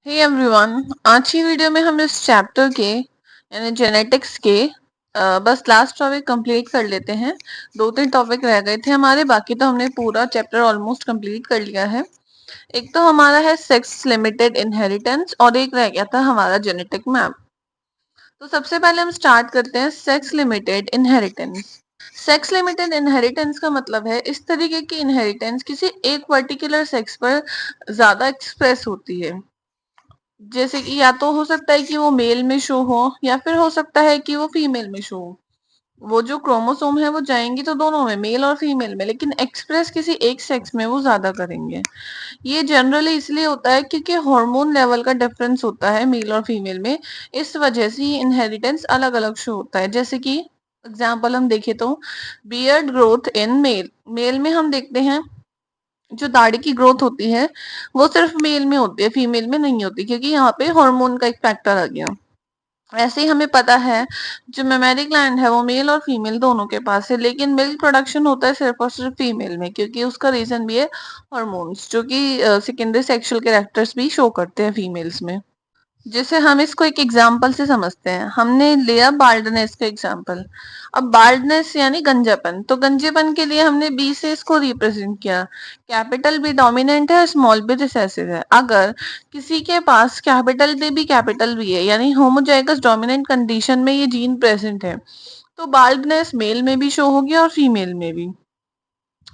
Hey everyone, आज की video में हम इस चैप्टर के यानी जेनेटिक्स के बस लास्ट टॉपिक कंप्लीट कर लेते हैं। 2-3 टॉपिक रह गए थे हमारे, बाकी तो हमने पूरा चैप्टर ऑलमोस्ट कंप्लीट कर लिया है। एक तो हमारा है सेक्स लिमिटेड इनहेरिटेंस और एक रह गया था हमारा जेनेटिक मैप। तो सबसे पहले हम स्टार्ट करते हैं sex limited inheritance. Sex limited inheritance का मतलब है इस तरीके की इनहेरिटेंस किसी एक पर्टिकुलर सेक्स पर ज्यादा एक्सप्रेस होती है। जैसे कि या तो हो सकता है कि वो मेल में शो हो या फिर हो सकता है कि वो फीमेल में शो हो। वो जो क्रोमोसोम है वो जाएंगी तो दोनों में, मेल और फीमेल में, लेकिन एक्सप्रेस किसी एक सेक्स में वो ज्यादा करेंगे। ये जनरली इसलिए होता है क्योंकि हार्मोन लेवल का डिफरेंस होता है मेल और फीमेल में। इस वजह से ये इनहेरिटेंस अलग अलग शो होता है। जैसे कि एग्जाम्पल हम देखें तो beard growth in male, male में हम देखते हैं जो दाढ़ी की ग्रोथ होती है वो सिर्फ मेल में होती है, फीमेल में नहीं होती, क्योंकि यहाँ पे हार्मोन का एक फैक्टर आ गया। ऐसे ही हमें पता है जो मेमेरी ग्लैंड है वो मेल और फीमेल दोनों के पास है, लेकिन मिल्क प्रोडक्शन होता है सिर्फ और सिर्फ फीमेल में, क्योंकि उसका रीजन भी है हार्मोन्स, जो कि सेकेंडरी सेक्सुअल कैरेक्टर्स भी शो करते हैं फीमेल्स में। जैसे हम इसको एक एग्जाम्पल से समझते हैं, हमने लिया बाल्डनेस का एग्जाम्पल। अब बाल्डनेस यानी गंजापन, तो गंजेपन के लिए हमने बी से इसको रिप्रेजेंट किया। कैपिटल बी डोमिनेंट है, स्मॉल बी रिसेसिव है। अगर किसी के पास कैपिटल बी है यानी होमोजाइगस डोमिनेंट कंडीशन में ये जीन प्रेजेंट है, तो बाल्डनेस मेल में भी शो होगी और फीमेल में भी।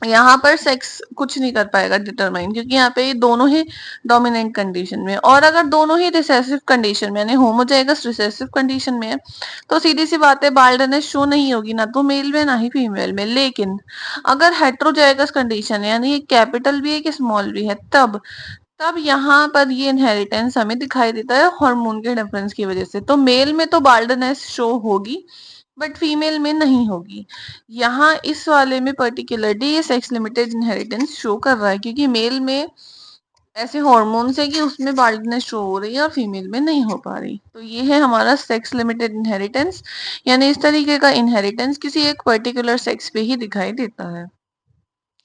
यहाँ पर सेक्स कुछ नहीं कर पाएगा डिटरमाइन, क्योंकि यहाँ पे ये दोनों ही डोमिनेंट कंडीशन में। और अगर दोनों ही रिसेसिव कंडीशन में यानी होमोजाइगस रिसेसिव कंडीशन में है, तो सीधी सी बात है बाल्डनेस शो नहीं होगी, ना तो मेल में ना ही फीमेल में। लेकिन अगर हेट्रोजाइगस कंडीशन है यानी एक कैपिटल भी है कि स्मॉल भी है, तब तब यहाँ पर ये इनहेरिटेंस हमें दिखाई देता है हार्मोन के डिफरेंस की वजह से। तो मेल में तो बाल्डनेस शो होगी बट फीमेल में नहीं होगी। यहाँ इस वाले में पर्टिकुलरली ये सेक्स लिमिटेड इनहेरिटेंस शो कर रहा है, क्योंकि मेल में ऐसे हॉर्मोन्स है कि उसमें बाल्डनेस शो हो रही है और फीमेल में नहीं हो पा रही। तो ये है हमारा सेक्स लिमिटेड इनहेरिटेंस, यानी इस तरीके का इनहेरिटेंस किसी एक पर्टिकुलर सेक्स पे ही दिखाई देता है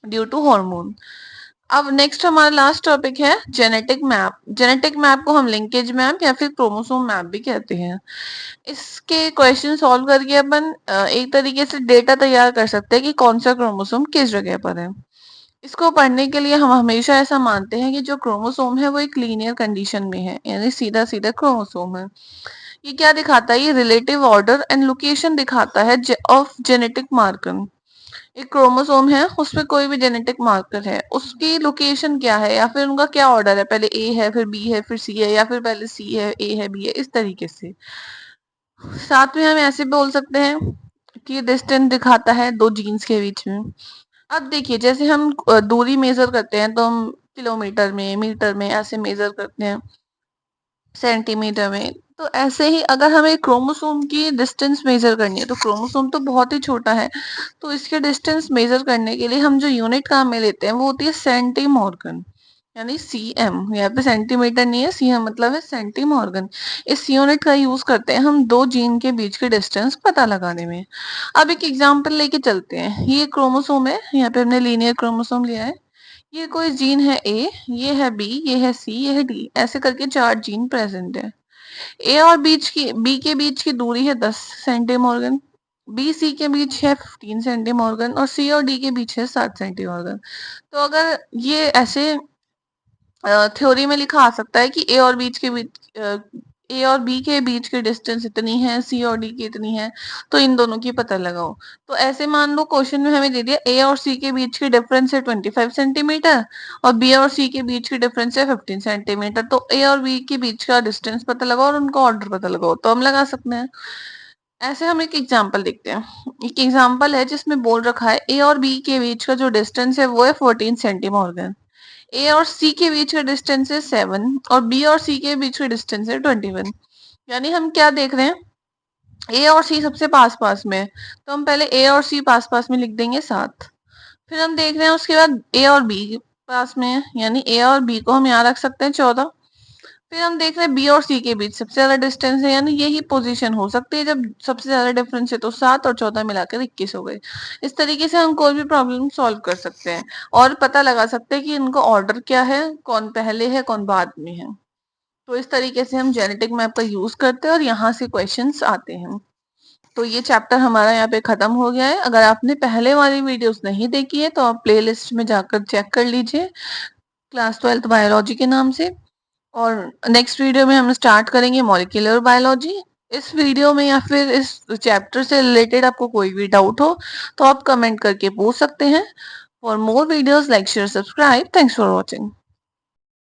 ड्यू टू हार्मोन। अब नेक्स्ट हमारा लास्ट टॉपिक है जेनेटिक मैप। जेनेटिक मैप को हम लिंकेज मैप या फिर क्रोमोसोम मैप भी कहते हैं। इसके क्वेश्चन सॉल्व करके अपन एक तरीके से डेटा तैयार कर सकते हैं कि कौन सा क्रोमोसोम किस जगह पर है। इसको पढ़ने के लिए हम हमेशा ऐसा मानते हैं कि जो क्रोमोसोम है वो एक लीनियर कंडीशन में है, यानी सीधा सीधा क्रोमोसोम है। ये क्या दिखाता है? ये रिलेटिव ऑर्डर एंड लोकेशन दिखाता है ऑफ जेनेटिक मार्कर। एक क्रोमोसोम है उसमें कोई भी जेनेटिक मार्कर है, उसकी लोकेशन क्या है या फिर उनका क्या ऑर्डर है, पहले ए है फिर बी है फिर सी है, या फिर पहले सी है ए है बी है, इस तरीके से। साथ में हम ऐसे बोल सकते हैं कि डिस्टेंस दिखाता है दो जीन्स के बीच में। अब देखिए, जैसे हम दूरी मेजर करते हैं तो हम किलोमीटर में, मीटर में ऐसे मेजर करते हैं, सेंटीमीटर में। तो ऐसे ही अगर हमें क्रोमोसोम की डिस्टेंस मेजर करनी है, तो क्रोमोसोम तो बहुत ही छोटा है, तो इसके डिस्टेंस मेजर करने के लिए हम जो यूनिट काम में लेते हैं वो होती है सेंटीमॉर्गन, यानी सीएम। यहाँ पे सेंटीमीटर नहीं है, सीएम मतलब है सेंटीमॉर्गन। इस यूनिट का यूज करते हैं हम दो जीन के बीच के डिस्टेंस पता लगाने में। अब एक एग्जांपल लेके चलते हैं। ये क्रोमोसोम है, यहाँ पे हमने लीनियर क्रोमोसोम लिया है। ये कोई जीन है ए, ये है बी, ये है सी, ये है डी, ऐसे करके 4 जीन प्रेजेंट है। ए और बी के बीच की दूरी है 10 सेंटीमॉर्गन, बी सी के बीच है 15 सेंटीमॉर्गन और सी और डी के बीच है 7 सेंटीमॉर्गन। तो अगर ये ऐसे थ्योरी में लिखा आ सकता है कि ए और बी के बीच की डिस्टेंस इतनी है, सी और डी की इतनी है, तो इन दोनों की पता लगाओ। तो ऐसे मान लो क्वेश्चन में हमें दे दिया ए और सी के बीच की डिफरेंस है 25 सेंटीमीटर और बी और सी के बीच की डिफरेंस है 15 सेंटीमीटर। तो ए और बी के बीच का डिस्टेंस पता लगाओ और उनका ऑर्डर पता लगाओ, तो हम लगा सकते हैं। ऐसे हम एक एग्जाम्पल देखते हैं। एक एग्जाम्पल है जिसमें बोल रखा है ए और बी के बीच का जो डिस्टेंस है वो है 14 सेंटीमॉर्गन। ए और सी के बीच का डिस्टेंस है 7 और बी और सी के बीच का डिस्टेंस है 21। यानी हम क्या देख रहे हैं, ए और सी सबसे पास पास में है, तो हम पहले ए और सी पास पास में लिख देंगे 7। फिर हम देख रहे हैं उसके बाद ए और बी पास में है, यानी ए और बी को हम यहाँ रख सकते हैं 14। फिर हम देख रहे हैं बी और सी के बीच सबसे ज्यादा डिस्टेंस है, यानी यही पोजीशन हो सकती है जब सबसे ज्यादा डिफरेंस है, तो 7 और 14 मिलाकर 21 हो गए। इस तरीके से हम कोई भी प्रॉब्लम सॉल्व कर सकते हैं और पता लगा सकते हैं कि इनको ऑर्डर क्या है, कौन पहले है कौन बाद में है। तो इस तरीके से हम जेनेटिक मैप का यूज करते हैं और यहाँ से क्वेश्चंस आते हैं। तो ये चैप्टर हमारा यहाँ पे खत्म हो गया है। अगर आपने पहले वाली वीडियोस नहीं देखी है तो आप प्लेलिस्ट में जाकर चेक कर लीजिए, क्लास 12th बायोलॉजी के नाम से। और नेक्स्ट वीडियो में हम स्टार्ट करेंगे मॉलिक्यूलर बायोलॉजी। इस वीडियो में या फिर इस चैप्टर से रिलेटेड आपको कोई भी डाउट हो तो आप कमेंट करके पूछ सकते हैं। For more videos like share subscribe. Thanks for watching.